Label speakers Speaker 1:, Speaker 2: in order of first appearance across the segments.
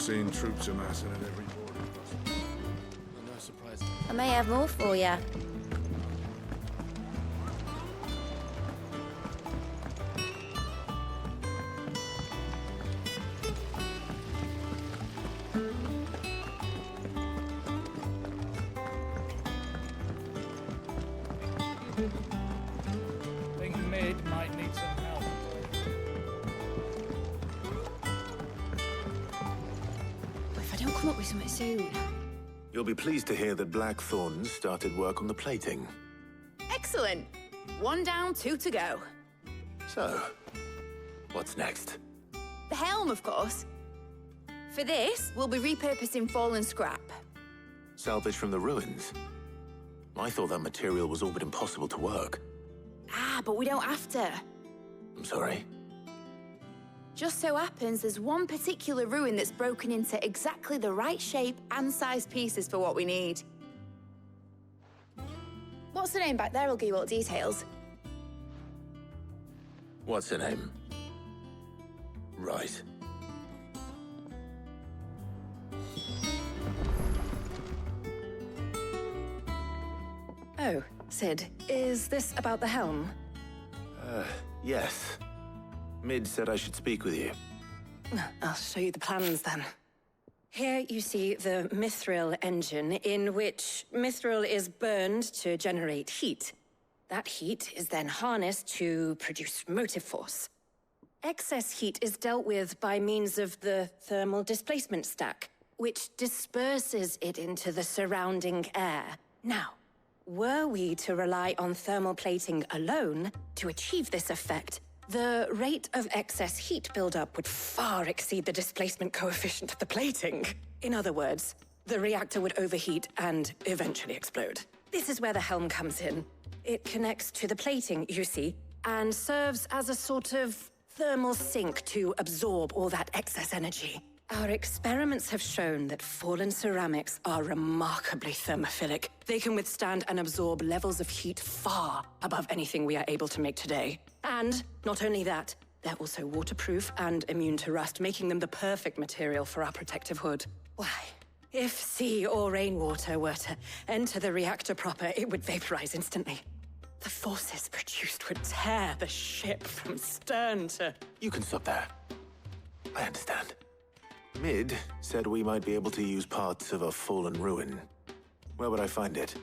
Speaker 1: seen troops amassing at every border crossing. No surprise.
Speaker 2: I may have more for you.
Speaker 3: Think Mid might need some help.
Speaker 2: If I don't come up with something soon.
Speaker 4: You'll be pleased to hear that Blackthorn started work on the plating.
Speaker 5: Excellent. 1 down, 2 to go.
Speaker 4: So, what's next?
Speaker 5: The helm, of course. For this, we'll be repurposing fallen scrap.
Speaker 4: Salvage from the ruins? I thought that material was all but impossible to work.
Speaker 5: Ah, but we don't have to.
Speaker 4: I'm sorry.
Speaker 5: Just so happens there's one particular ruin that's broken into exactly the right shape and size pieces for what we need. What's the name back there? I'll give you all the details.
Speaker 4: What's her name? Right.
Speaker 6: Oh, Sid, is this about the helm?
Speaker 4: Yes. Mid said I should speak with you.
Speaker 6: I'll show you the plans then. Here you see the mithril engine, in which mithril is burned to generate heat. That heat is then harnessed to produce motive force. Excess heat is dealt with by means of the thermal displacement stack, which disperses it into the surrounding air. Now, were we to rely on thermal plating alone to achieve this effect, the rate of excess heat buildup would far exceed the displacement coefficient of the plating. In other words, the reactor would overheat and eventually explode. This is where the helm comes in. It connects to the plating, you see, and serves as a sort of thermal sink to absorb all that excess energy. Our experiments have shown that fallen ceramics are remarkably thermophilic. They can withstand and absorb levels of heat far above anything we are able to make today. And not only that, they're also waterproof and immune to rust, making them the perfect material for our protective hood. Why, if sea or rainwater were to enter the reactor proper, it would vaporize instantly. The forces produced would tear the ship from stern to...
Speaker 4: You can stop there. I understand. Mid said we might be able to use parts of a fallen ruin. Where would I find it?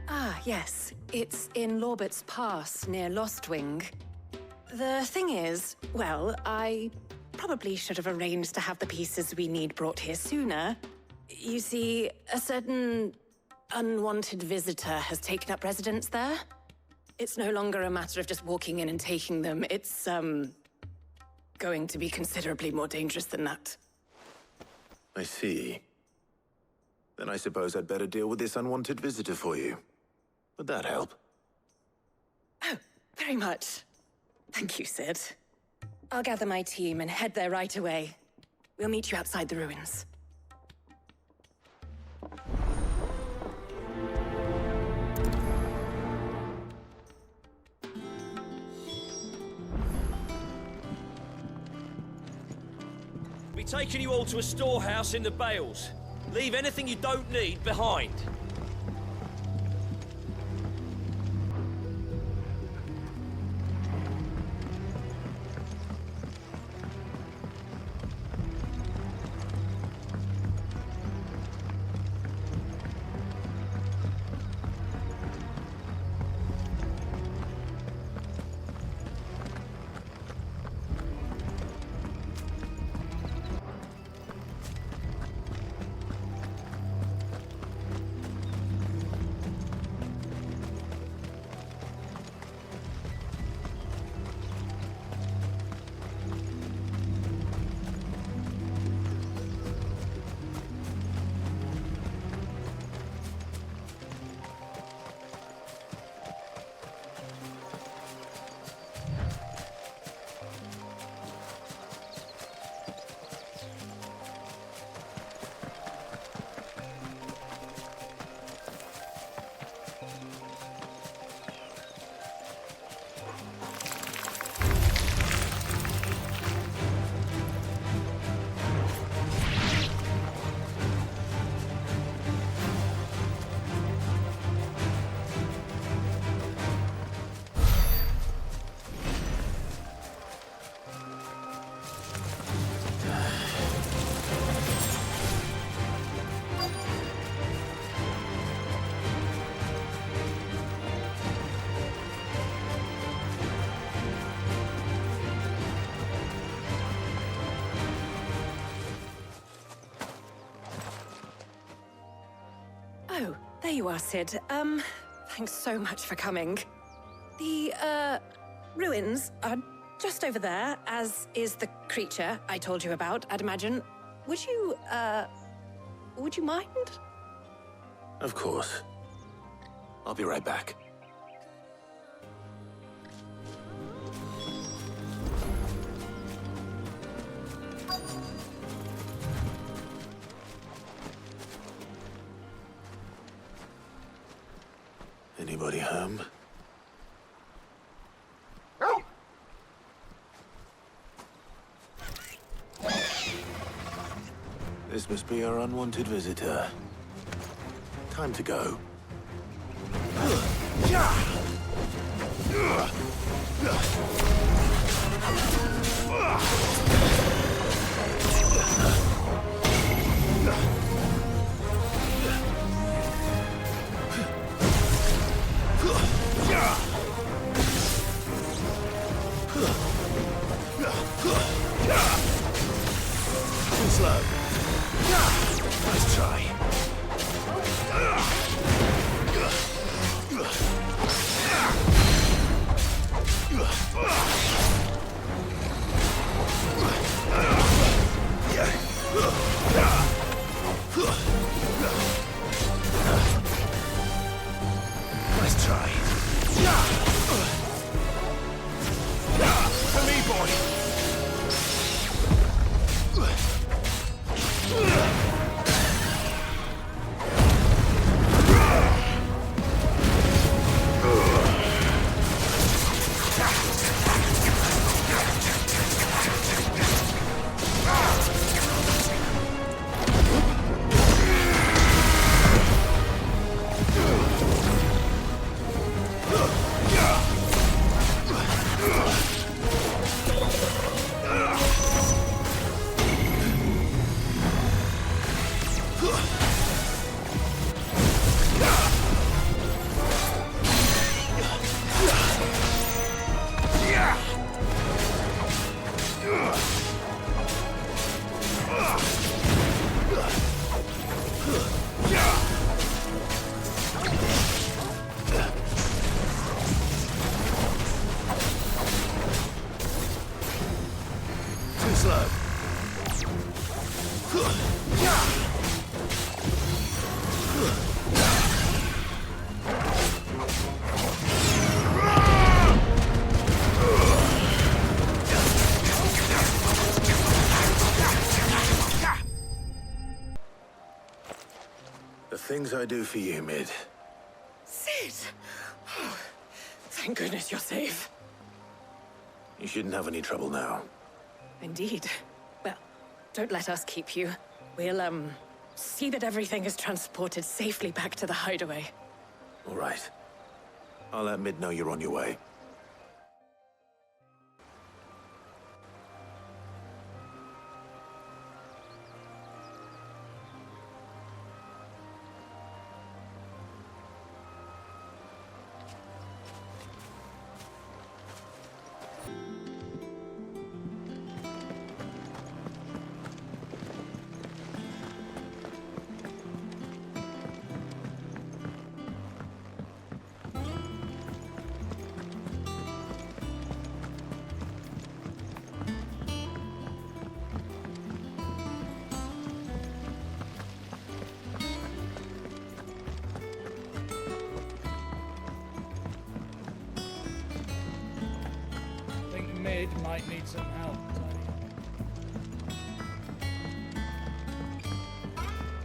Speaker 6: Ah, yes. It's in Lorbert's Pass, near Lostwing. The thing is, well, I probably should have arranged to have the pieces we need brought here sooner. You see, a certain unwanted visitor has taken up residence there. It's no longer a matter of just walking in and taking them. It's, going to be considerably more dangerous than that.
Speaker 4: I see. Then I suppose I'd better deal with this unwanted visitor for you. Would that help?
Speaker 6: Oh, very much. Thank you, Sid. I'll gather my team and head there right away. We'll meet you outside the ruins.
Speaker 7: Be taking you all to a storehouse in the Bales. Leave anything you don't need behind.
Speaker 6: you are, Sid. Thanks so much for coming. The, ruins are just over there, as is the creature I told you about, I'd imagine. Would you mind?
Speaker 4: Of course. I'll be right back. Anybody home? This must be our unwanted visitor. Time to go. Too slow. Nice try. Nice try. For me, boy. The things I do for you, Mid.
Speaker 6: Sid! Oh, thank goodness you're safe.
Speaker 4: You shouldn't have any trouble now.
Speaker 6: Indeed. Well, don't let us keep you. We'll, see that everything is transported safely back to the hideaway.
Speaker 4: All right. I'll let Mid know you're on your way.
Speaker 3: Mid might need some help.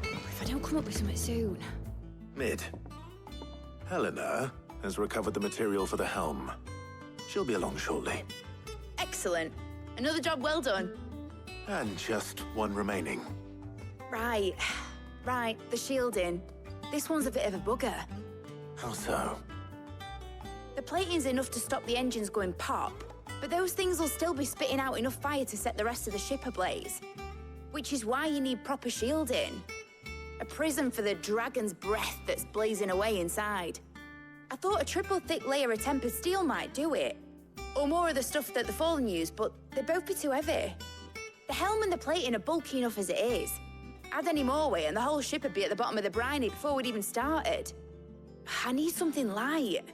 Speaker 2: If I don't come up with something soon.
Speaker 4: Mid. Helena has recovered the material for the helm. She'll be along shortly.
Speaker 5: Excellent. Another job well done.
Speaker 4: And just one remaining.
Speaker 5: Right. Right, the shielding. This one's a bit of a bugger.
Speaker 4: How so?
Speaker 5: The plating's enough to stop the engines going pop, but those things will still be spitting out enough fire to set the rest of the ship ablaze. Which is why you need proper shielding. A prison for the dragon's breath that's blazing away inside. I thought a triple thick layer of tempered steel might do it. Or more of the stuff that the Fallen use, but they'd both be too heavy. The helm and the plating are bulky enough as it is. Add any more weight and the whole ship would be at the bottom of the briny before we'd even started. I need something light.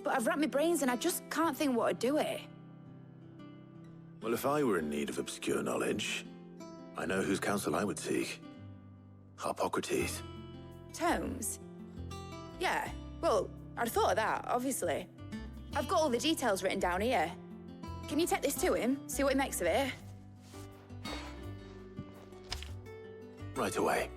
Speaker 5: But I've racked my brains and I just can't think what would do it.
Speaker 4: Well, if I were in need of obscure knowledge, I know whose counsel I would seek. Harpocrates.
Speaker 5: Tomes? Yeah, well, I'd thought of that, obviously. I've got all the details written down here. Can you take this to him, see what he makes of it?
Speaker 4: Right away.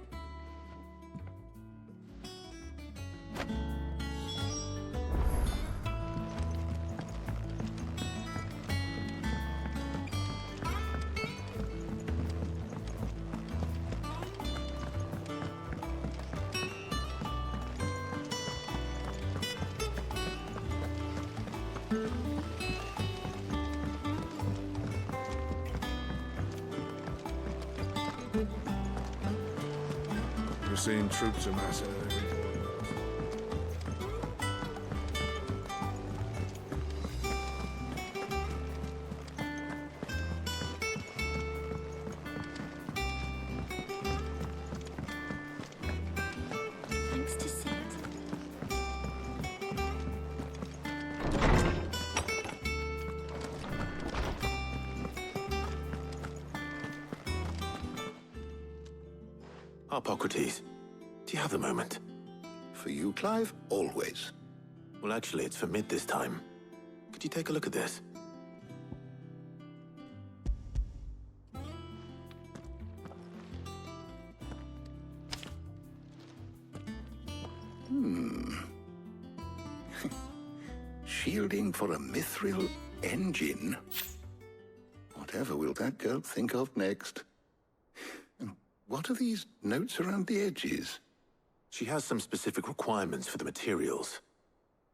Speaker 1: We're seeing troops amassing at every port.
Speaker 2: Thanks to Sid.
Speaker 4: Harpocrates, do you have a moment?
Speaker 8: For you, Clive, always.
Speaker 4: Well, actually, it's for mid this time. Could you take a look at this?
Speaker 8: Shielding for a mithril engine? Whatever will that girl think of next? And what are these notes around the edges?
Speaker 4: She has some specific requirements for the materials.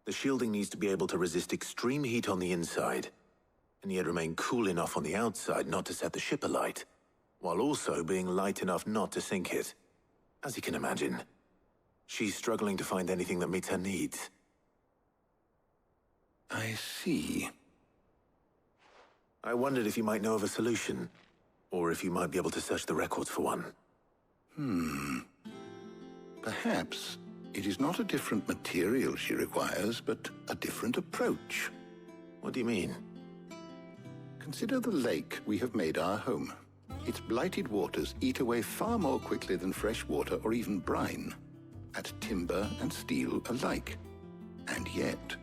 Speaker 4: The shielding needs to be able to resist extreme heat on the inside, and yet remain cool enough on the outside not to set the ship alight, while also being light enough not to sink it. As you can imagine, she's struggling to find anything that meets her needs.
Speaker 8: I see.
Speaker 4: I wondered if you might know of a solution, or if you might be able to search the records for one.
Speaker 8: Perhaps it is not a different material she requires, but a different approach.
Speaker 4: What do you mean?
Speaker 8: Consider the lake we have made our home. Its blighted waters eat away far more quickly than fresh water or even brine, at timber and steel alike. And yet,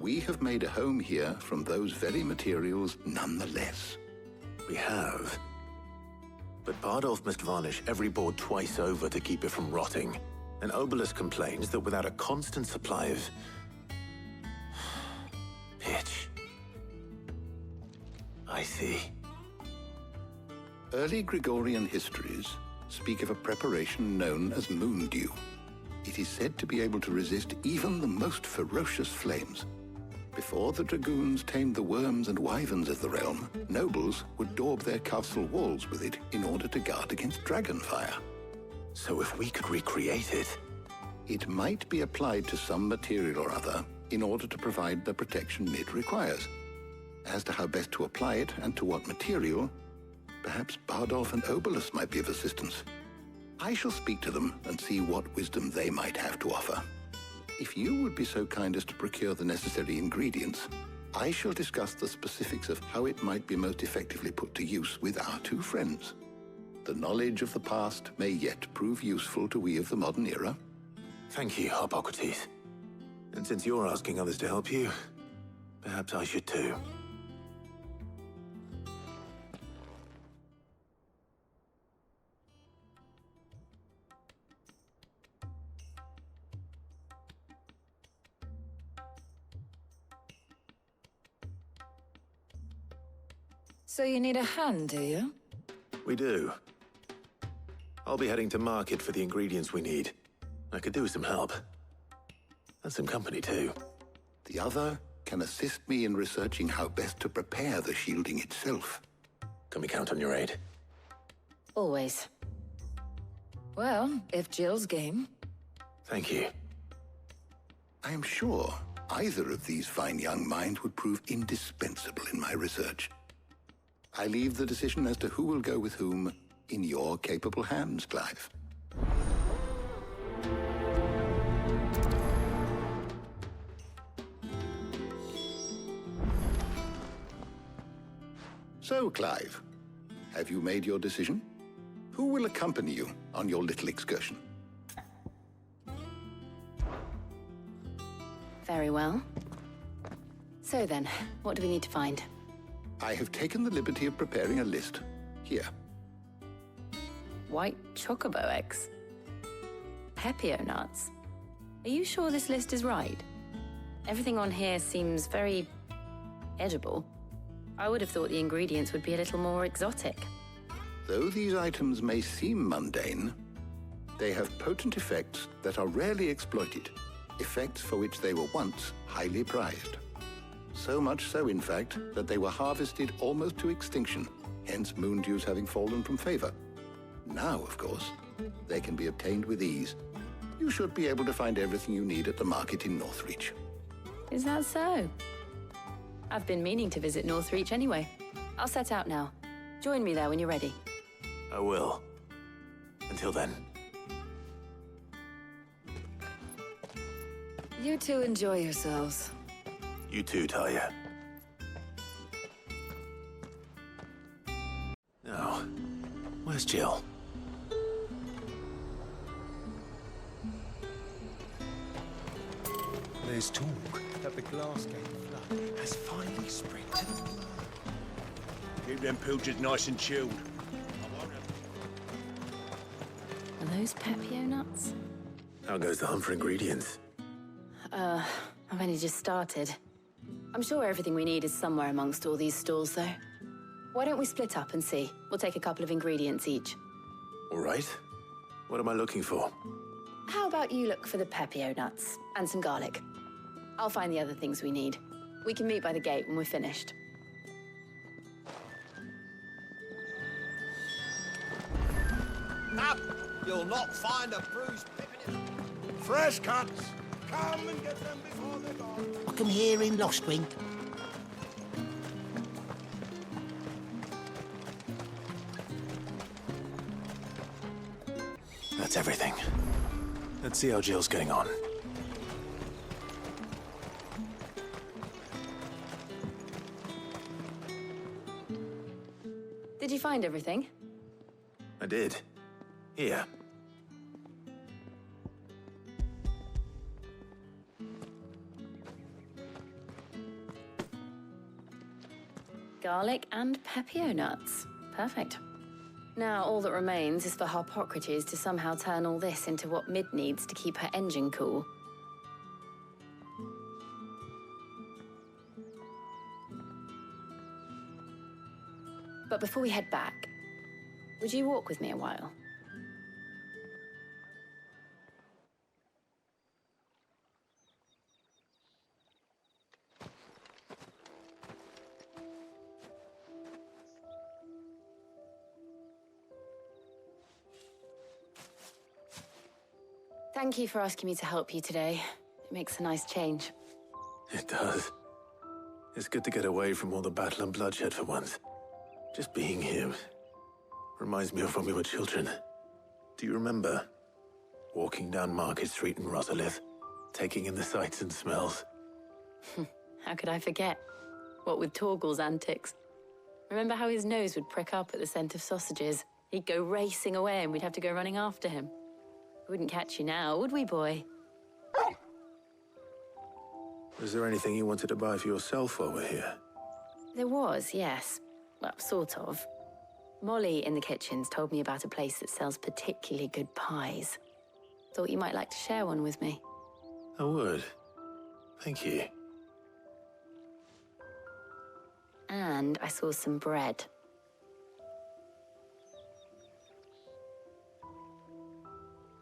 Speaker 8: we have made a home here from those very materials nonetheless.
Speaker 4: We have. But Bardolph must varnish every board twice over to keep it from rotting. And Obelus complains that without a constant supply of pitch. I see.
Speaker 8: Early Gregorian histories speak of a preparation known as moon dew. It is said to be able to resist even the most ferocious flames. Before the dragoons tamed the worms and wyverns of the realm, nobles would daub their castle walls with it in order to guard against dragonfire.
Speaker 4: So if we could recreate it...
Speaker 8: It might be applied to some material or other in order to provide the protection Mid requires. As to how best to apply it and to what material, perhaps Bardolph and Obelus might be of assistance. I shall speak to them and see what wisdom they might have to offer. If you would be so kind as to procure the necessary ingredients, I shall discuss the specifics of how it might be most effectively put to use with our two friends. The knowledge of the past may yet prove useful to we of the modern era.
Speaker 4: Thank you, Harpocrates. And since you're asking others to help you, perhaps I should too.
Speaker 9: So you need a hand, do you?
Speaker 4: We do. I'll be heading to market for the ingredients we need. I could do with some help. And some company, too.
Speaker 8: The other can assist me in researching how best to prepare the shielding itself.
Speaker 4: Can we count on your aid?
Speaker 9: Always. Well, if Jill's game.
Speaker 4: Thank you.
Speaker 8: I am sure either of these fine young minds would prove indispensable in my research. I leave the decision as to who will go with whom in your capable hands, Clive. So, Clive, have you made your decision? Who will accompany you on your little excursion?
Speaker 6: Very well. So then, what do we need to find?
Speaker 8: I have taken the liberty of preparing a list. Here.
Speaker 6: White chocobo eggs. Pepio nuts. Are you sure this list is right? Everything on here seems very edible. I would have thought the ingredients would be a little more exotic.
Speaker 8: Though these items may seem mundane, they have potent effects that are rarely exploited, effects for which they were once highly prized. So much so, in fact, that they were harvested almost to extinction, hence moon dews having fallen from favor. Now, of course, they can be obtained with ease. You should be able to find everything you need at the market in Northreach.
Speaker 6: Is that so? I've been meaning to visit Northreach anyway. I'll set out now. Join me there when you're ready.
Speaker 4: I will. Until then.
Speaker 9: You two enjoy yourselves.
Speaker 4: You too, Talia. Now, where's Jill?
Speaker 1: There's talk that the glass gate flood has finally spread to the world.
Speaker 7: Keep them pilchards nice and chilled.
Speaker 6: Are those Pepio nuts?
Speaker 4: How goes the hunt for ingredients?
Speaker 6: I've only just started. I'm sure everything we need is somewhere amongst all these stalls, though. Why don't we split up and see? We'll take a couple of ingredients each.
Speaker 4: All right. What am I looking for?
Speaker 6: How about you look for the Pepio nuts and some garlic? I'll find the other things we need. We can meet by the gate when we're finished.
Speaker 10: Up! You'll not find a bruised pippin.
Speaker 1: Fresh cuts! Come and get them before they're gone.
Speaker 10: I can hear in Lostwing.
Speaker 4: That's everything. Let's see how Jill's getting on.
Speaker 6: Did you find everything?
Speaker 4: I did. Here.
Speaker 6: Garlic and Pepio nuts. Perfect. Now, all that remains is for Harpocrates to somehow turn all this into what Mid needs to keep her engine cool. But before we head back, would you walk with me a while? Thank you for asking me to help you today. It makes a nice change.
Speaker 4: It does. It's good to get away from all the battle and bloodshed for once. Just being here reminds me of when we were children. Do you remember? Walking down Market Street in Rosalith, taking in the sights and smells.
Speaker 6: How could I forget? What with Torgal's antics. Remember how his nose would prick up at the scent of sausages? He'd go racing away and we'd have to go running after him. We wouldn't catch you now, would we, boy?
Speaker 4: Was there anything you wanted to buy for yourself while we're here?
Speaker 6: There was, yes. Well, sort of. Molly in the kitchens told me about a place that sells particularly good pies. Thought you might like to share one with me.
Speaker 4: I would. Thank you.
Speaker 6: And I saw some bread.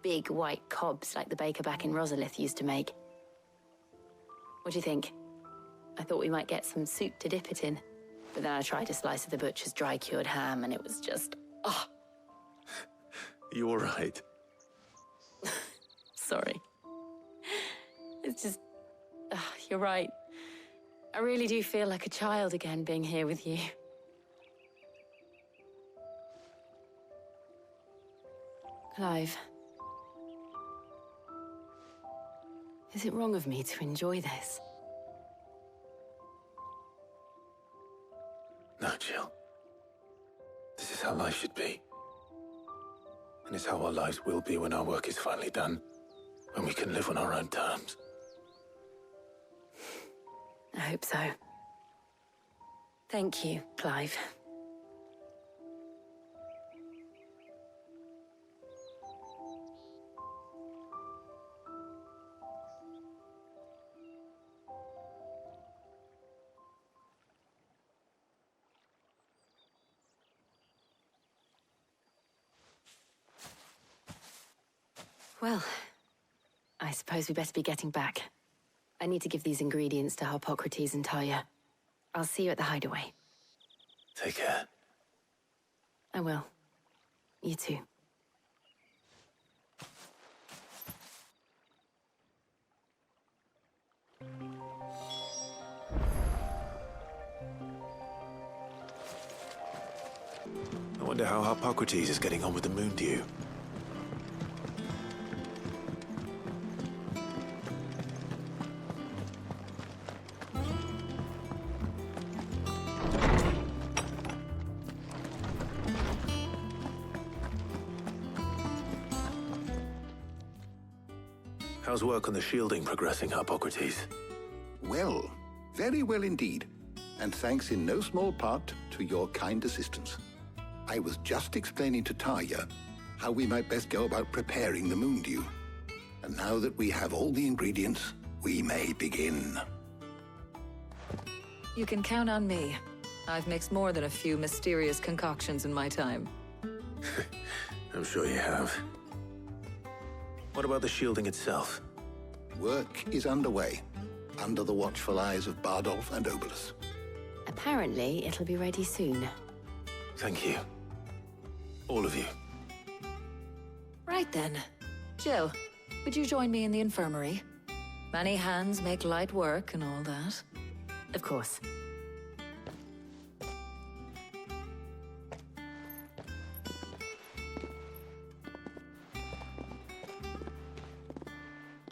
Speaker 6: Big white cobs like the baker back in Rosalith used to make. What do you think? I thought we might get some soup to dip it in. But then I tried a slice of the butcher's dry-cured ham and it was just, oh.
Speaker 4: You all right?
Speaker 6: Sorry. It's just, you're right. I really do feel like a child again being here with you. Clive. Is it wrong of me to enjoy this?
Speaker 4: No, Jill. This is how life should be. And it's how our lives will be when our work is finally done. When we can live on our own terms.
Speaker 6: I hope so. Thank you, Clive. Well, I suppose we better be getting back. I need to give these ingredients to Harpocrates and Talia. I'll see you at the hideaway.
Speaker 4: Take care.
Speaker 6: I will. You too.
Speaker 4: I wonder how Harpocrates is getting on with the moon dew. How's work on the shielding progressing, Harpocrates?
Speaker 8: Well, very well indeed. And thanks in no small part to your kind assistance. I was just explaining to Talia how we might best go about preparing the moon dew. And now that we have all the ingredients, we may begin.
Speaker 9: You can count on me. I've mixed more than a few mysterious concoctions in my time.
Speaker 4: I'm sure you have. What about the shielding itself?
Speaker 8: Work is underway, under the watchful eyes of Bardolph and Obolus.
Speaker 6: Apparently, it'll be ready soon.
Speaker 4: Thank you. All of you.
Speaker 9: Right then. Jill, would you join me in the infirmary? Many hands make light work and all that.
Speaker 6: Of course.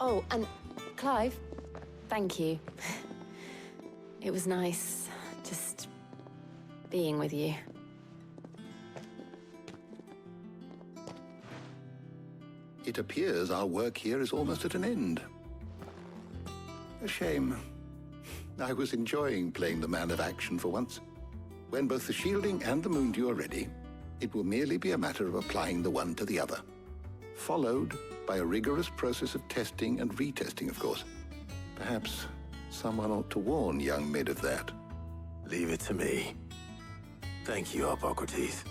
Speaker 6: Oh, and Clive, thank you. It was nice just being with you.
Speaker 8: It appears our work here is almost at an end. A shame. I was enjoying playing the man of action for once. When both the shielding and the moon dew are ready, it will merely be a matter of applying the one to the other. Followed by a rigorous process of testing and retesting, of course. Perhaps someone ought to warn young Mid of that.
Speaker 4: Leave it to me. Thank you, Harpocrates.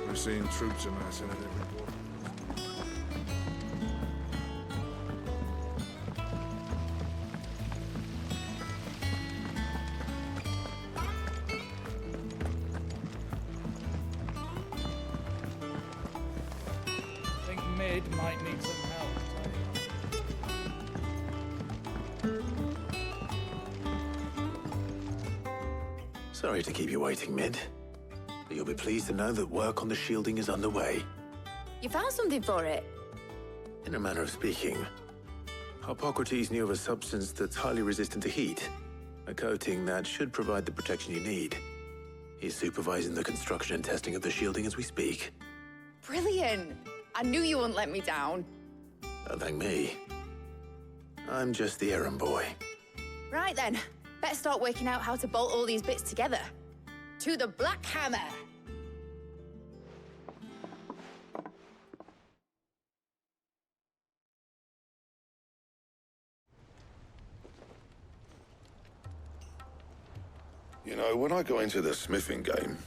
Speaker 11: We're seeing troops amassing at every port.
Speaker 3: I think Mid might need some help.
Speaker 4: Sorry to keep you waiting, Mid. But you'll be pleased to know that work on the shielding is underway.
Speaker 5: You found something for it?
Speaker 4: In a manner of speaking, Harpocrates knew of a substance that's highly resistant to heat. A coating that should provide the protection you need. He's supervising the construction and testing of the shielding as we speak.
Speaker 5: Brilliant! I knew you wouldn't let me down.
Speaker 4: Don't thank me. I'm just the errand boy.
Speaker 5: Right then, better start working out how to bolt all these bits together. To the Black Hammer!
Speaker 11: You know, when I got into the smithing game,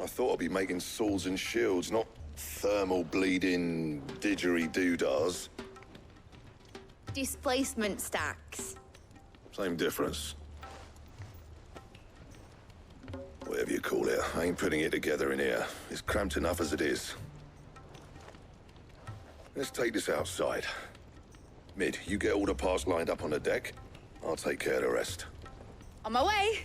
Speaker 11: I thought I'd be making swords and shields, not thermal bleeding didgeridoo-dahs.
Speaker 5: Displacement stacks.
Speaker 11: Same difference. Whatever you call it, I ain't putting it together in here. It's cramped enough as it is. Let's take this outside. Mid, you get all the parts lined up on the deck. I'll take care of the rest.
Speaker 5: On my way.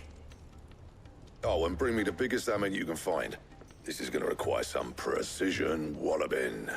Speaker 11: Oh, and bring me the biggest hammer you can find. This is gonna require some precision walloping.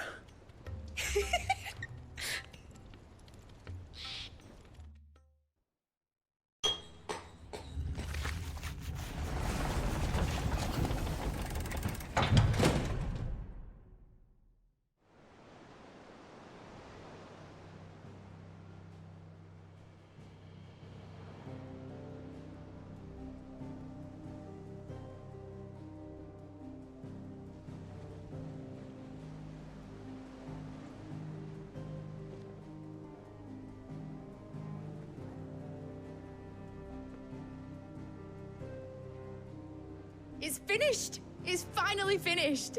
Speaker 5: It's finished. It's finally finished.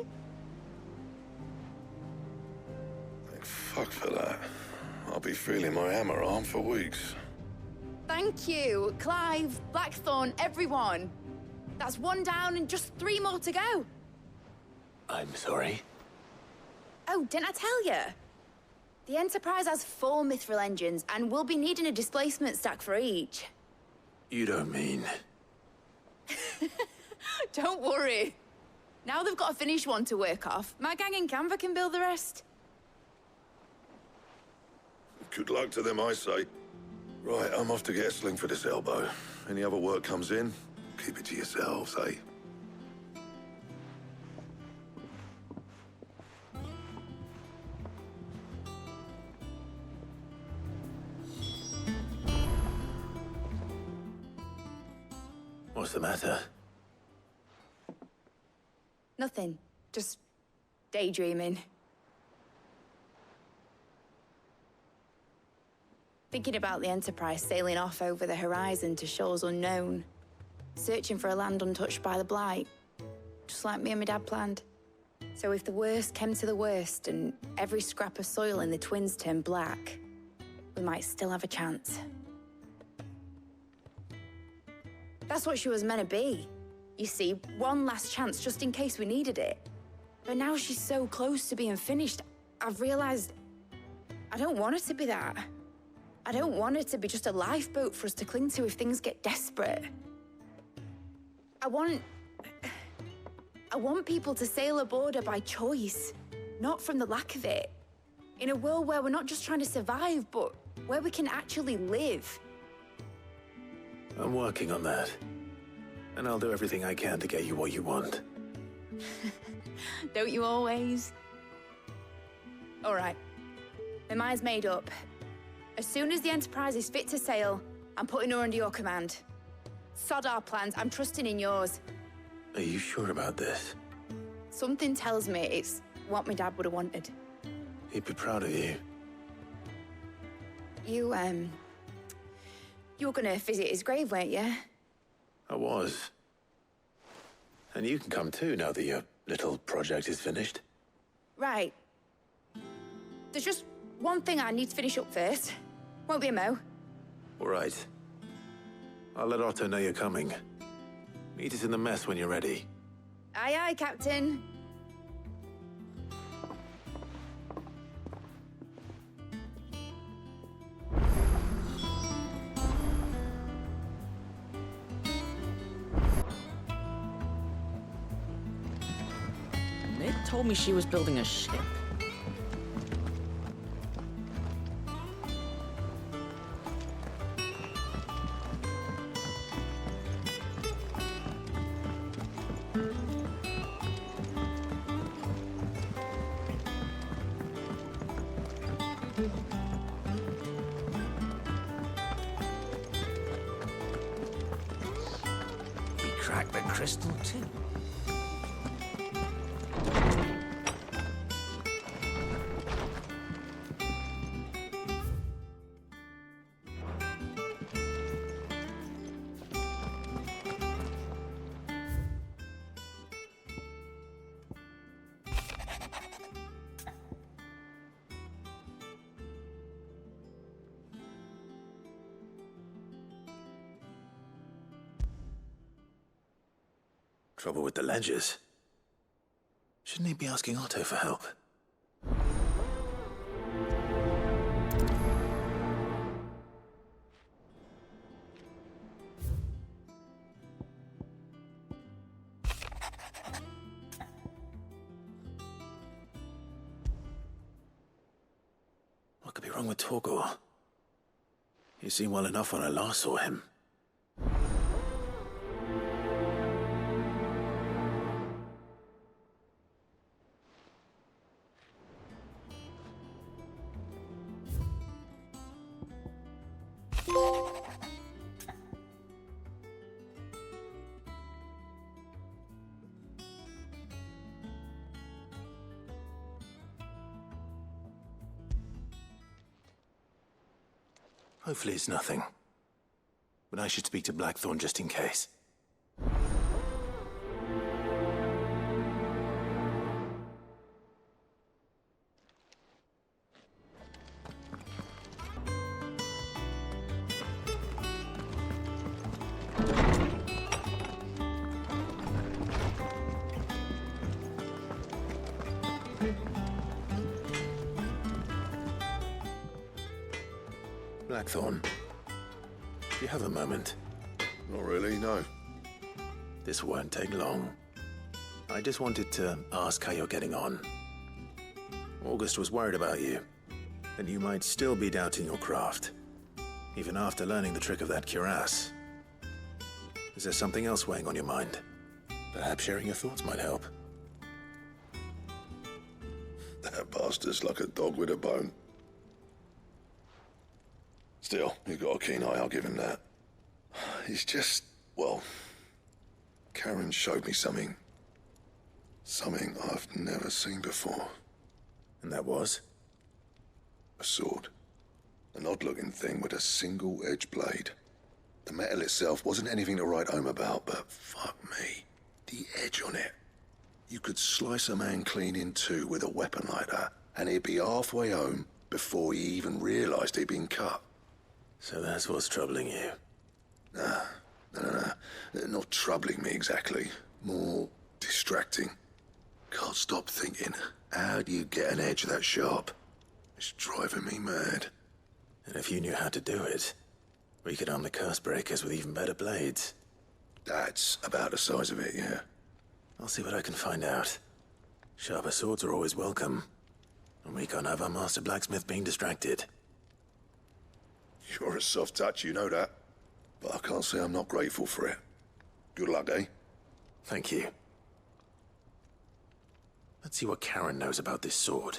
Speaker 11: Thank fuck for that. I'll be feeling my hammer arm for weeks.
Speaker 5: Thank you, Clive, Blackthorn, everyone. That's one down and just 3 more to go.
Speaker 4: I'm sorry.
Speaker 5: Oh, didn't I tell you? The Enterprise has 4 mithril engines, and we'll be needing a displacement stack for each.
Speaker 4: You don't mean...
Speaker 5: Don't worry. Now they've got a finished one to work off. My gang in Canva can build the rest.
Speaker 11: Good luck to them, I say. Right, I'm off to get a sling for this elbow. Any other work comes in, keep it to yourselves, eh?
Speaker 4: What's the matter?
Speaker 5: Nothing. Just daydreaming. Thinking about the Enterprise sailing off over the horizon to shores unknown. Searching for a land untouched by the Blight. Just like me and my dad planned. So if the worst came to the worst and every scrap of soil in the Twins turned black, we might still have a chance. That's what she was meant to be. You see, one last chance just in case we needed it. But now she's so close to being finished, I've realized I don't want her to be that. I don't want her to be just a lifeboat for us to cling to if things get desperate. I want people to sail aboard her by choice, not from the lack of it. In a world where we're not just trying to survive, but where we can actually live.
Speaker 4: I'm working on that. And I'll do everything I can to get you what you want.
Speaker 5: Don't you always? All right. My mind's made up. As soon as the Enterprise is fit to sail, I'm putting her under your command. Sod our plans, I'm trusting in yours.
Speaker 4: Are you sure about this?
Speaker 5: Something tells me it's what my dad would have wanted.
Speaker 4: He'd be proud of you.
Speaker 5: You were gonna visit his grave, weren't you?
Speaker 4: I was. And you can come too, now that your little project is finished.
Speaker 5: Right. There's just one thing I need to finish up first. Won't be a mo.
Speaker 4: All right. I'll let Otto know you're coming. Meet us in the mess when you're ready.
Speaker 5: Aye, aye, Captain.
Speaker 12: Ned told me she was building a ship.
Speaker 10: We cracked the crystal too.
Speaker 4: Trouble with the ledgers. Shouldn't he be asking Otto for help? What could be wrong with Torgor? He seemed well enough when I last saw him. Hopefully it's nothing. But I should speak to Blackthorn just in case. Blackthorn, do you have a moment?
Speaker 11: Not really, no.
Speaker 4: This won't take long. I just wanted to ask how you're getting on. August was worried about you, that you might still be doubting your craft, even after learning the trick of that cuirass. Is there something else weighing on your mind? Perhaps sharing your thoughts might help.
Speaker 11: That bastard's like a dog with a bone. Still, you've got a keen eye, I'll give him that. He's just, well, Karen showed me something. Something I've never seen before.
Speaker 4: And that was?
Speaker 11: A sword. An odd-looking thing with a single-edged blade. The metal itself wasn't anything to write home about, but fuck me, the edge on it. You could slice a man clean in two with a weapon like that, and he'd be halfway home before he even realised he'd been cut.
Speaker 4: So that's what's troubling you?
Speaker 11: No. Not troubling me exactly. More distracting. Can't stop thinking, how do you get an edge that sharp? It's driving me mad.
Speaker 4: And if you knew how to do it, we could arm the curse breakers with even better blades.
Speaker 11: That's about the size of it, yeah.
Speaker 4: I'll see what I can find out. Sharper swords are always welcome. And we can't have our master blacksmith being distracted.
Speaker 11: You're a soft touch, you know that. But I can't say I'm not grateful for it. Good luck, eh?
Speaker 4: Thank you. Let's see what Karen knows about this sword.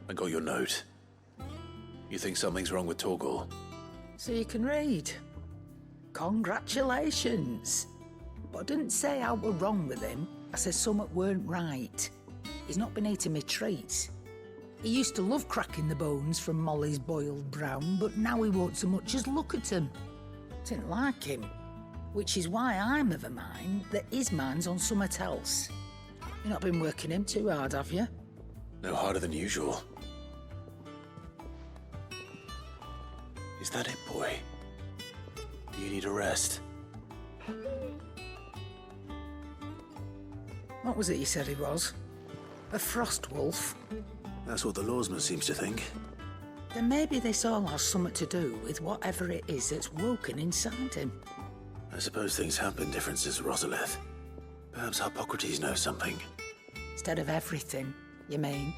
Speaker 4: I got your note. You think something's wrong with Torgor?
Speaker 10: So you can read. Congratulations. But I didn't say I were wrong with him. I said something weren't right. He's not been eating me treats. He used to love cracking the bones from Molly's boiled brown, but now he won't so much as look at them. Didn't like him. Which is why I'm of a mind that his mind's on something else. You've not been working him too hard, have you?
Speaker 4: No harder than usual. Is that it, boy? Do you need a rest?
Speaker 10: What was it you said he was? A frost wolf?
Speaker 4: That's what the lawsman seems to think.
Speaker 10: Then maybe this all has something to do with whatever it is that's woken inside him.
Speaker 4: I suppose things have been different since Rosalith. Perhaps Hippocrates knows something.
Speaker 10: Instead of everything, you mean?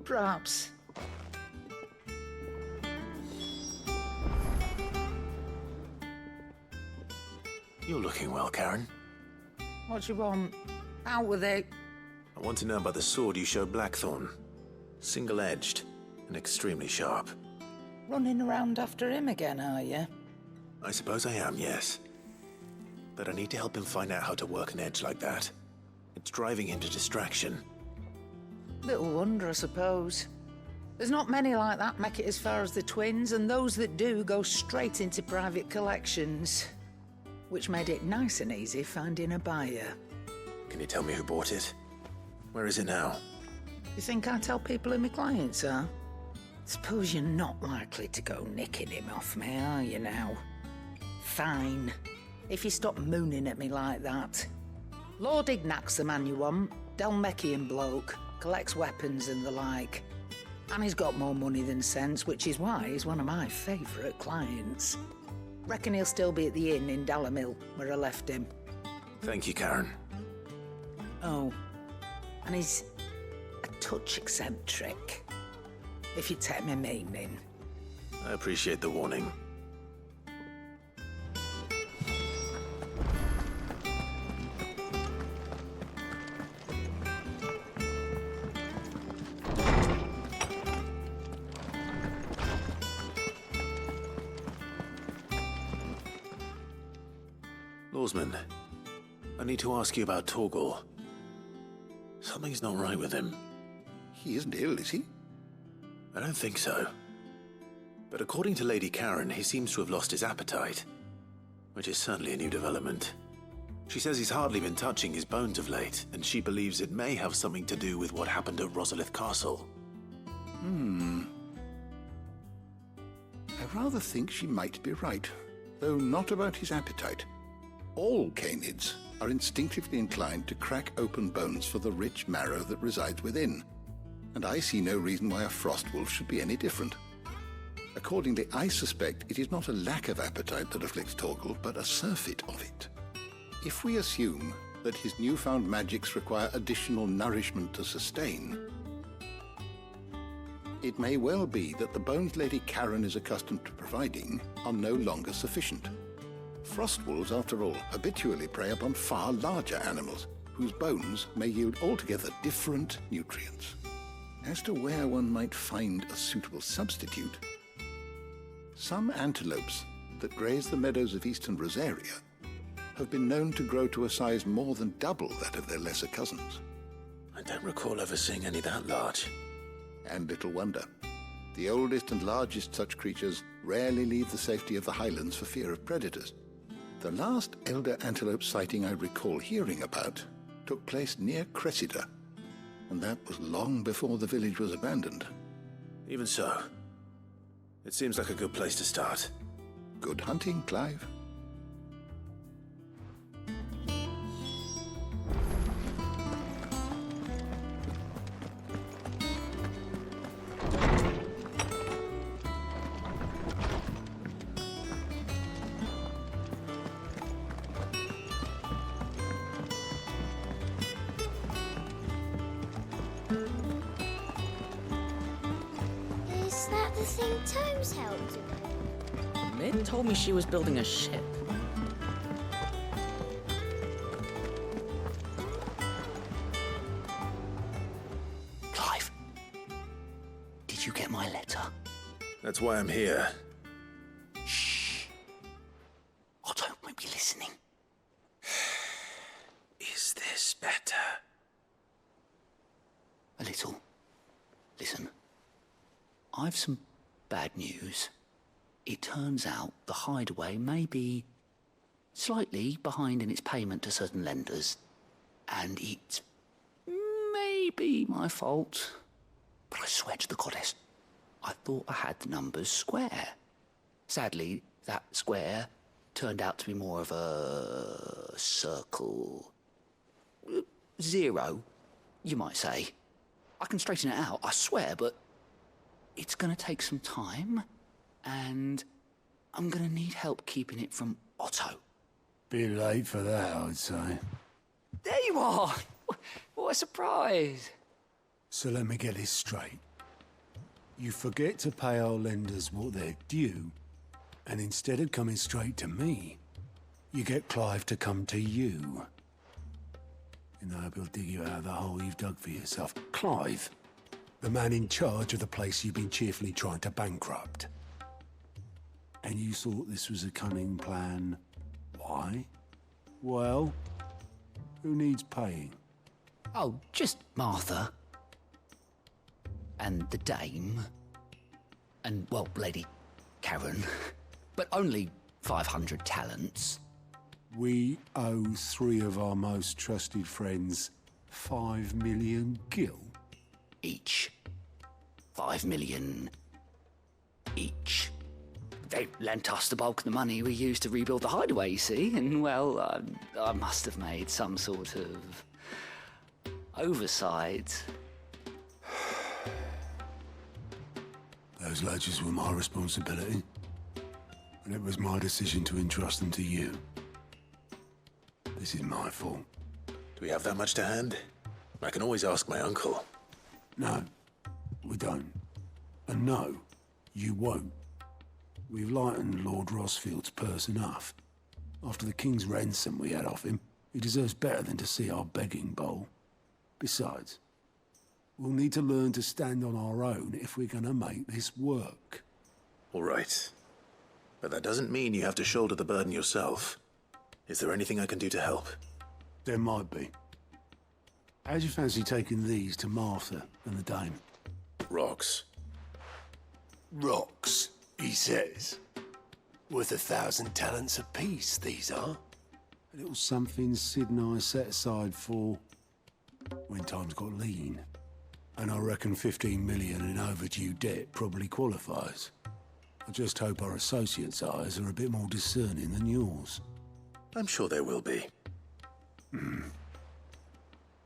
Speaker 10: Perhaps.
Speaker 4: You're looking well, Karen.
Speaker 10: What do you want? Out with it.
Speaker 4: I want to know about the sword you showed Blackthorn. Single-edged and extremely sharp.
Speaker 10: Running around after him again, are you?
Speaker 4: I suppose I am, yes. But I need to help him find out how to work an edge like that. It's driving him to distraction.
Speaker 10: Little wonder, I suppose. There's not many like that make it as far as the twins, and those that do go straight into private collections. Which made it nice and easy finding a buyer.
Speaker 4: Can you tell me who bought it? Where is it now?
Speaker 10: You think I tell people who my clients are? Suppose you're not likely to go nicking him off me, are you now? Fine. If you stop mooning at me like that. Lord Ignac's the man you want. Dalmekian bloke. Collects weapons and the like. And he's got more money than sense, which is why he's one of my favourite clients. Reckon he'll still be at the inn in Dalamil, where I left him.
Speaker 4: Thank you, Karen.
Speaker 10: Oh, and he's a touch eccentric, if you take my meaning.
Speaker 4: I appreciate the warning. Lawsman, I need to ask you about Torgal. Something's not right with him.
Speaker 8: He isn't ill, is he?
Speaker 4: I don't think so. But according to Lady Karen, he seems to have lost his appetite, which is certainly a new development. She says he's hardly been touching his bones of late, and she believes it may have something to do with what happened at Rosalith Castle.
Speaker 8: I rather think she might be right, though not about his appetite. All canids are instinctively inclined to crack open bones for the rich marrow that resides within, and I see no reason why a frostwolf should be any different. Accordingly, I suspect it is not a lack of appetite that afflicts Torgal, but a surfeit of it. If we assume that his newfound magics require additional nourishment to sustain, it may well be that the bones Lady Karen is accustomed to providing are no longer sufficient. Frostwolves, after all, habitually prey upon far larger animals, whose bones may yield altogether different nutrients. As to where one might find a suitable substitute, some antelopes that graze the meadows of eastern Rosaria have been known to grow to a size more than double that of their lesser cousins.
Speaker 4: I don't recall ever seeing any that large.
Speaker 8: And little wonder. The oldest and largest such creatures rarely leave the safety of the highlands for fear of predators. The last elder antelope sighting I recall hearing about took place near Cressida, and that was long before the village was abandoned.
Speaker 4: Even so, it seems like a good place to start.
Speaker 8: Good hunting, Clive.
Speaker 2: Is that the thing Tomes helped with?
Speaker 12: Mid told me she was building a ship.
Speaker 13: Clive, did you get my letter?
Speaker 4: That's why I'm here.
Speaker 13: Shh. Otto might be listening.
Speaker 4: Is this better?
Speaker 13: A little. Listen, I've some bad news. It turns out the hideaway may be slightly behind in its payment to certain lenders, and it may be my fault. But I swear to the goddess, I thought I had the numbers square. Sadly, that square turned out to be more of a circle. Zero, you might say. I can straighten it out, I swear, but it's gonna take some time, and I'm gonna need help keeping it from Otto.
Speaker 14: Bit late for that, I'd say.
Speaker 13: There you are! What a surprise!
Speaker 14: So let me get this straight. You forget to pay our lenders what they're due, and instead of coming straight to me, you get Clive to come to you. In the hope he'll dig you out of the hole you've dug for yourself. Clive, the man in charge of the place you've been cheerfully trying to bankrupt. And you thought this was a cunning plan. Why? Well, who needs paying?
Speaker 13: Oh, just Martha. And the dame. And, well, Lady Karen. But only 500 talents.
Speaker 14: We owe 3 of our most trusted friends 5 million gil.
Speaker 13: Each. 5 million each. They lent us the bulk of the money we used to rebuild the hideaway, you see, and, well, I must have made some sort of oversight.
Speaker 14: Those ledgers were my responsibility, and it was my decision to entrust them to you. This is my fault.
Speaker 4: Do we have that much to hand? I can always ask my uncle.
Speaker 14: No, we don't. And no, you won't. We've lightened Lord Rosfield's purse enough. After the king's ransom we had off him, he deserves better than to see our begging bowl. Besides, we'll need to learn to stand on our own if we're gonna make this work.
Speaker 4: All right. But that doesn't mean you have to shoulder the burden yourself. Is there anything I can do to help?
Speaker 14: There might be. How'd you fancy taking these to Martha and the dame?
Speaker 4: Rocks.
Speaker 1: Rocks, he says. Worth 1,000 talents apiece, these are.
Speaker 14: A little something Sid and I set aside for when times got lean. And I reckon 15 million in overdue debt probably qualifies. I just hope our associates' eyes are a bit more discerning than yours.
Speaker 4: I'm sure there will be.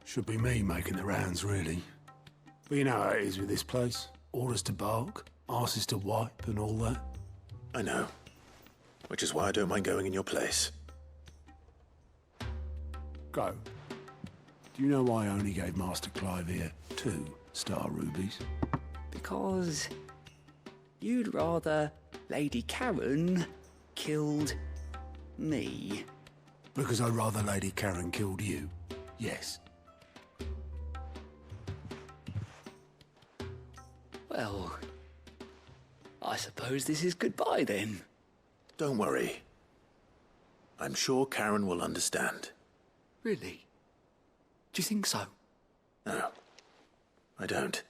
Speaker 14: Should be me making the rounds, really. But you know how it is with this place. Orders to bark, arses to wipe, and all that.
Speaker 4: I know. Which is why I don't mind going in your place.
Speaker 14: Go. Do you know why I only gave Master Clive here 2 star rubies?
Speaker 13: Because you'd rather Lady Karen killed me.
Speaker 14: Because I'd rather Lady Karen killed you. Yes.
Speaker 13: Well, I suppose this is goodbye then.
Speaker 4: Don't worry. I'm sure Karen will understand.
Speaker 13: Really? Do you think so?
Speaker 4: No, I don't.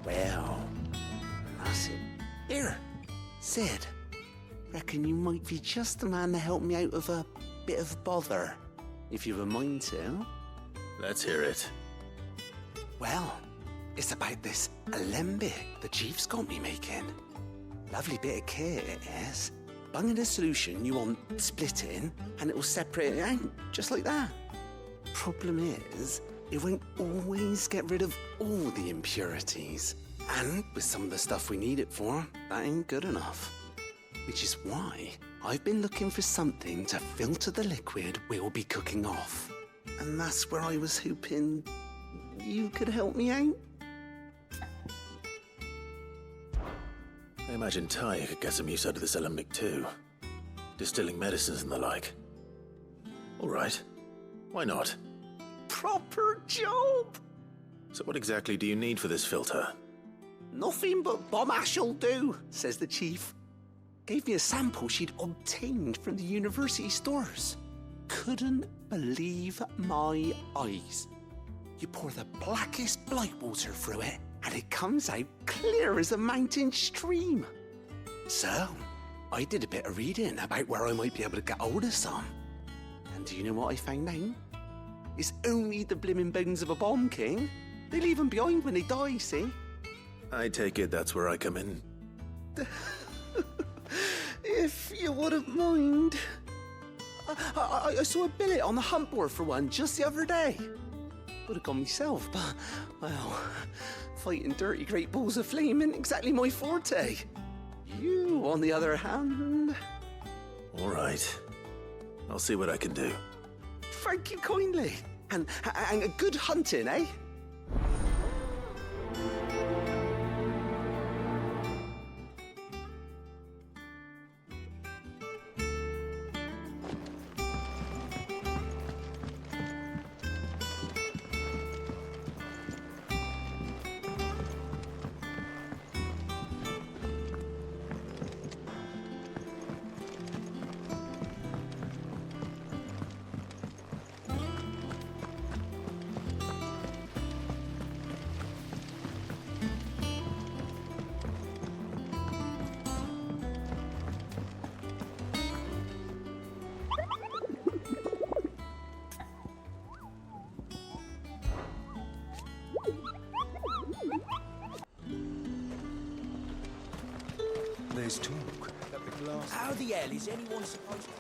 Speaker 13: Well, that's it. Here, Sid. Reckon you might be just the man to help me out of a bit of bother, if you've a mind to.
Speaker 4: Let's hear it.
Speaker 13: Well, it's about this alembic the chief's got me making. Lovely bit of kit it is. Bunging a solution you want splitting, and it will separate it out, just like that. Problem is, it won't always get rid of all the impurities. And with some of the stuff we need it for, that ain't good enough. Which is why I've been looking for something to filter the liquid we'll be cooking off. And that's where I was hoping you could help me out.
Speaker 4: I imagine Ty could get some use out of this alembic too. Distilling medicines and the like. All right. Why not?
Speaker 13: Proper job!
Speaker 4: So what exactly do you need for this filter?
Speaker 13: Nothing but bomb ash'll do, says the chief. Gave me a sample she'd obtained from the university stores. Couldn't believe my eyes. You pour the blackest blight water through it, and it comes out clear as a mountain stream. So, I did a bit of reading about where I might be able to get hold of some. And do you know what I found out? It's only the blimmin' bones of a bomb king. They leave them behind when they die, see?
Speaker 4: I take it that's where I come in.
Speaker 13: If you wouldn't mind. I saw a billet on the hunt board for one just the other day. Would have gone myself, but, well, fighting dirty great balls of flame ain't exactly my forte. You, on the other hand...
Speaker 4: All right. I'll see what I can do.
Speaker 13: Thank you kindly. And a good hunting, eh?
Speaker 1: this talk? That the glass...
Speaker 7: How the hell is anyone supposed to...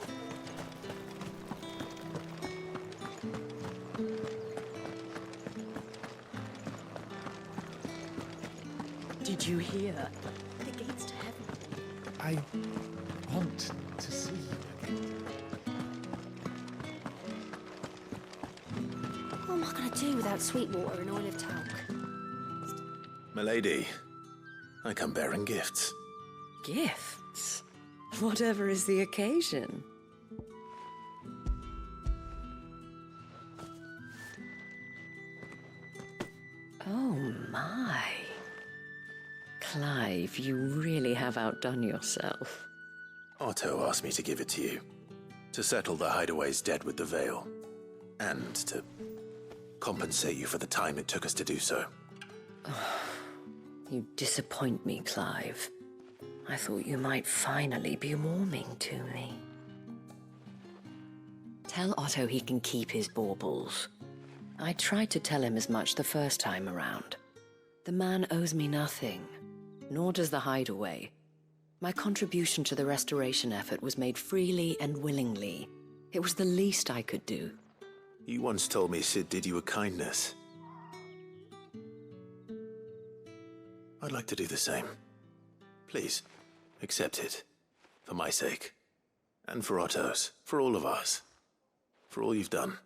Speaker 12: Did you hear?
Speaker 2: The gates to heaven.
Speaker 1: I want to see you again.
Speaker 2: What am I going to do without sweet water and oil of talc?
Speaker 4: Milady, I come bearing gifts.
Speaker 12: Gifts? Whatever is the occasion. Oh my. Clive, you really have outdone yourself.
Speaker 4: Otto asked me to give it to you. To settle the Hideaway's debt with the Veil. And to compensate you for the time it took us to do so.
Speaker 12: You disappoint me, Clive. I thought you might finally be warming to me. Tell Otto he can keep his baubles. I tried to tell him as much the first time around. The man owes me nothing, nor does the Hideaway. My contribution to the restoration effort was made freely and willingly. It was the least I could do.
Speaker 4: You once told me Sid did you a kindness. I'd like to do the same. Please, accept it. For my sake. And for Otto's. For all of us. For all you've done.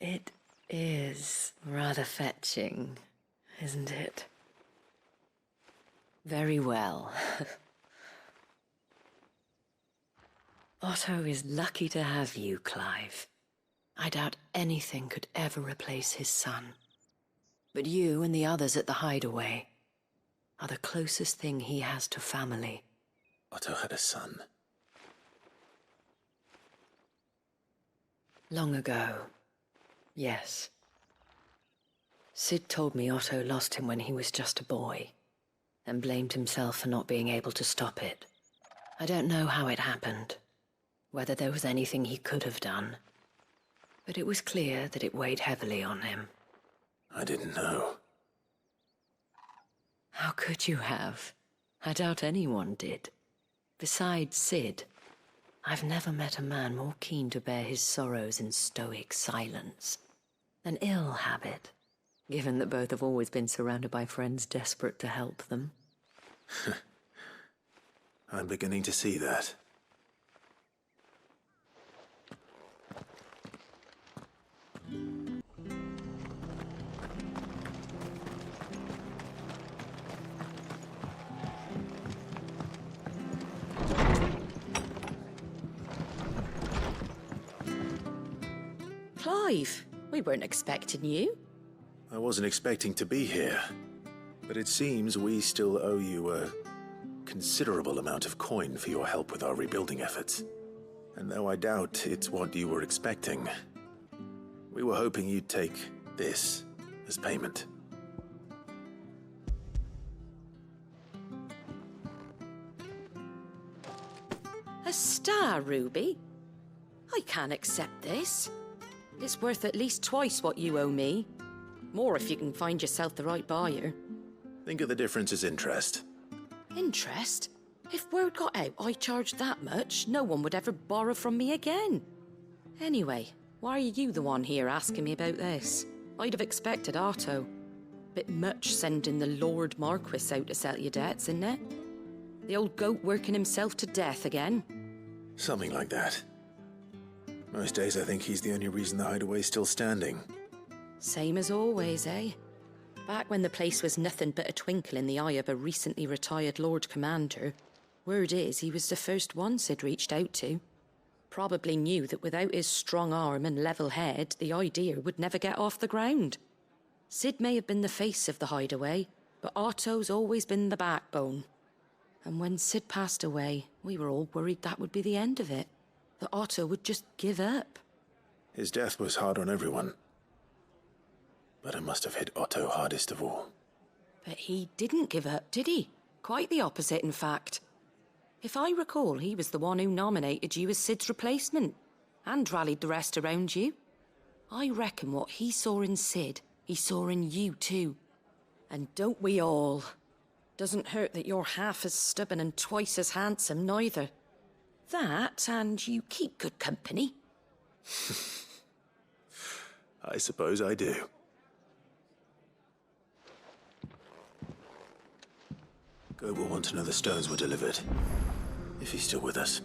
Speaker 12: It is rather fetching, isn't it? Very well. Otto is lucky to have you, Clive. I doubt anything could ever replace his son. But you and the others at the Hideaway are the closest thing he has to family.
Speaker 4: Otto had a son.
Speaker 12: Long ago, yes. Sid told me Otto lost him when he was just a boy, and blamed himself for not being able to stop it. I don't know how it happened, whether there was anything he could have done, but it was clear that it weighed heavily on him.
Speaker 4: I didn't know.
Speaker 12: How could you have? I doubt anyone did. Besides Sid, I've never met a man more keen to bear his sorrows in stoic silence. An ill habit, given that both have always been surrounded by friends desperate to help them.
Speaker 4: I'm beginning to see that.
Speaker 12: Clive, we weren't expecting you.
Speaker 4: I wasn't expecting to be here, but it seems we still owe you a considerable amount of coin for your help with our rebuilding efforts. And though I doubt it's what you were expecting, we were hoping you'd take this as payment.
Speaker 12: A star ruby? I can't accept this. It's worth at least twice what you owe me. More if you can find yourself the right buyer.
Speaker 4: Think of the difference as interest.
Speaker 12: Interest? If word got out I charged that much, no one would ever borrow from me again. Anyway, why are you the one here asking me about this? I'd have expected Otto. Bit much sending the Lord Marquis out to settle your debts, isn't it? The old goat working himself to death again?
Speaker 4: Something like that. Most days I think he's the only reason the Hideaway's still standing.
Speaker 12: Same as always, eh? Back when the place was nothing but a twinkle in the eye of a recently retired Lord Commander, word is he was the first one Sid reached out to. Probably knew that without his strong arm and level head, the idea would never get off the ground. Sid may have been the face of the Hideaway, but Otto's always been the backbone. And when Sid passed away, we were all worried that would be the end of it. That Otto would just give up.
Speaker 4: His death was hard on everyone. But it must have hit Otto hardest of all.
Speaker 12: But he didn't give up, did he? Quite the opposite, in fact. If I recall, he was the one who nominated you as Sid's replacement, and rallied the rest around you. I reckon what he saw in Sid, he saw in you too. And don't we all? Doesn't hurt that you're half as stubborn and twice as handsome, neither. That, and you keep good company.
Speaker 4: I suppose I do. Go will want to know the stones were delivered, if he's still with us.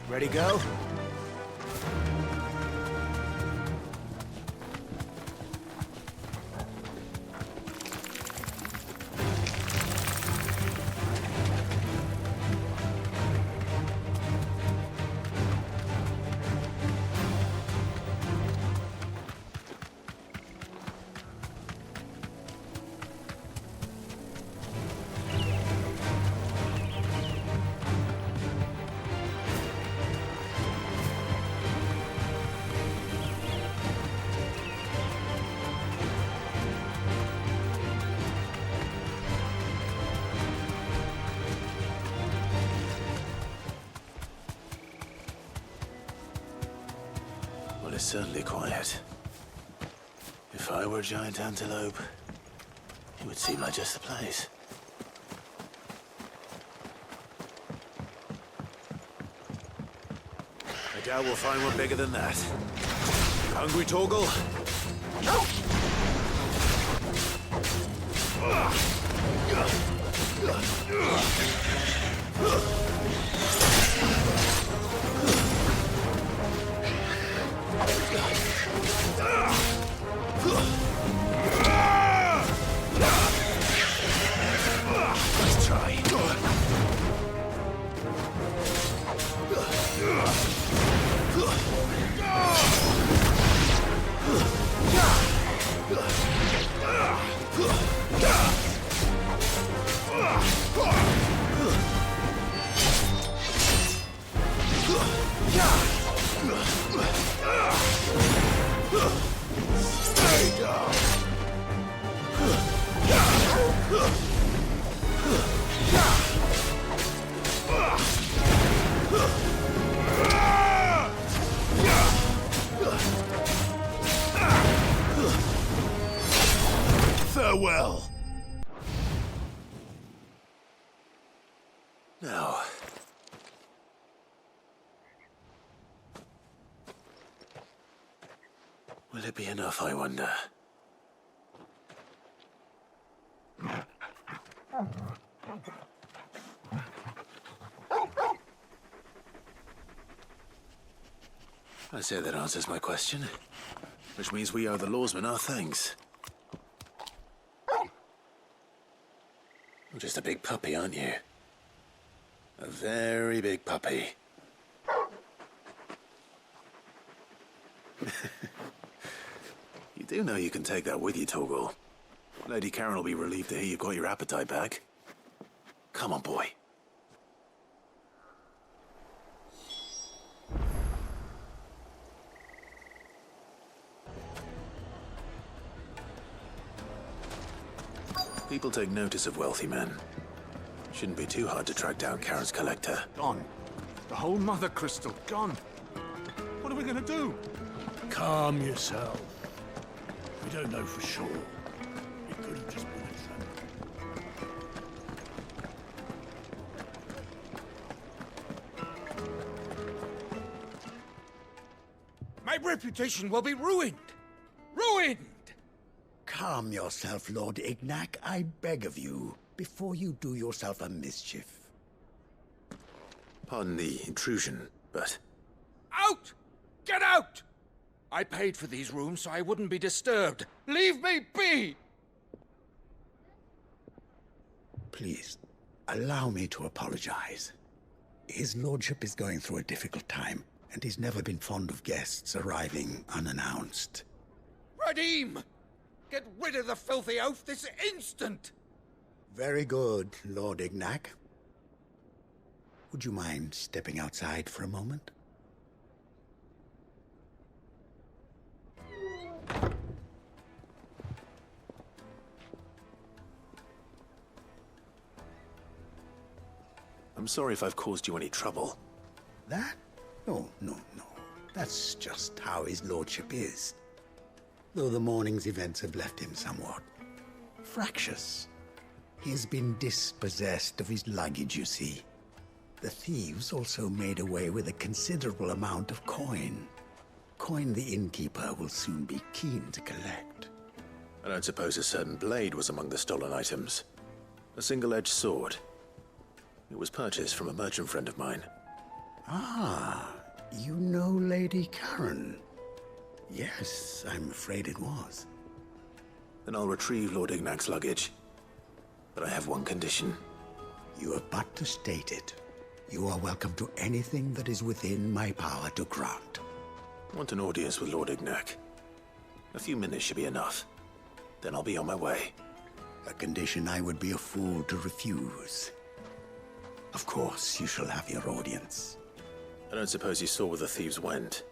Speaker 1: Ready, go?
Speaker 4: It's certainly quiet. If I were a giant antelope, it would seem like just the place. I doubt we'll find one bigger than that. Hungry, Torgal?
Speaker 1: Let's try. Stay down. Farewell.
Speaker 4: Now. Will it be enough, I wonder? I say that answers my question. Which means we owe the lawsmen our thanks. You're just a big puppy, aren't you? A very big puppy. You do know you can take that with you, Torgal. Lady Karen will be relieved to hear you've got your appetite back. Come on, boy. People take notice of wealthy men. Shouldn't be too hard to track down Karen's collector.
Speaker 14: Gone. The whole mother crystal gone. What are we gonna do?
Speaker 1: Calm yourself. We don't know for sure. It could have just been a trap.
Speaker 15: My reputation will be ruined! Ruined!
Speaker 16: Calm yourself, Lord Ignac, I beg of you, before you do yourself a mischief.
Speaker 4: Pardon the intrusion, but...
Speaker 15: Out! Get out! I paid for these rooms so I wouldn't be disturbed. Leave me be!
Speaker 16: Please, allow me to apologize. His lordship is going through a difficult time, and he's never been fond of guests arriving unannounced.
Speaker 15: Radim! Get rid of the filthy oaf this instant!
Speaker 16: Very good, Lord Ignac. Would you mind stepping outside for a moment?
Speaker 4: I'm sorry if I've caused you any trouble.
Speaker 16: That? No. That's just how his lordship is. Though the morning's events have left him somewhat fractious. He has been dispossessed of his luggage, you see. The thieves also made away with a considerable amount of coin. Coin the innkeeper will soon be keen to collect.
Speaker 4: I don't suppose a certain blade was among the stolen items. A single-edged sword. It was purchased from a merchant friend of mine.
Speaker 16: Ah, you know Lady Karen. Yes, I'm afraid it was.
Speaker 4: Then I'll retrieve Lord Ignac's luggage. But I have one condition.
Speaker 16: You have but to state it. You are welcome to anything that is within my power to grant.
Speaker 4: I want an audience with Lord Ignac. A few minutes should be enough. Then I'll be on my way.
Speaker 16: A condition I would be a fool to refuse. Of course, you shall have your audience.
Speaker 4: I don't suppose you saw where the thieves went?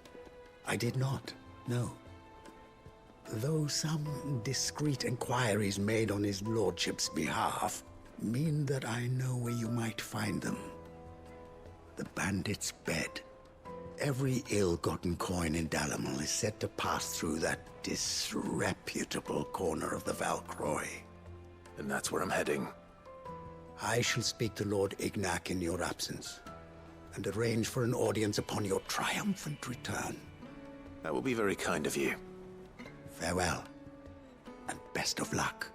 Speaker 16: I did not, no. Though some discreet inquiries made on his lordship's behalf mean that I know where you might find them. The bandit's bed. Every ill-gotten coin in Dalamel is said to pass through that disreputable corner of the Valcroy.
Speaker 4: And that's where I'm heading.
Speaker 16: I shall speak to Lord Ignac in your absence, and arrange for an audience upon your triumphant return.
Speaker 4: That will be very kind of you.
Speaker 16: Farewell, and best of luck.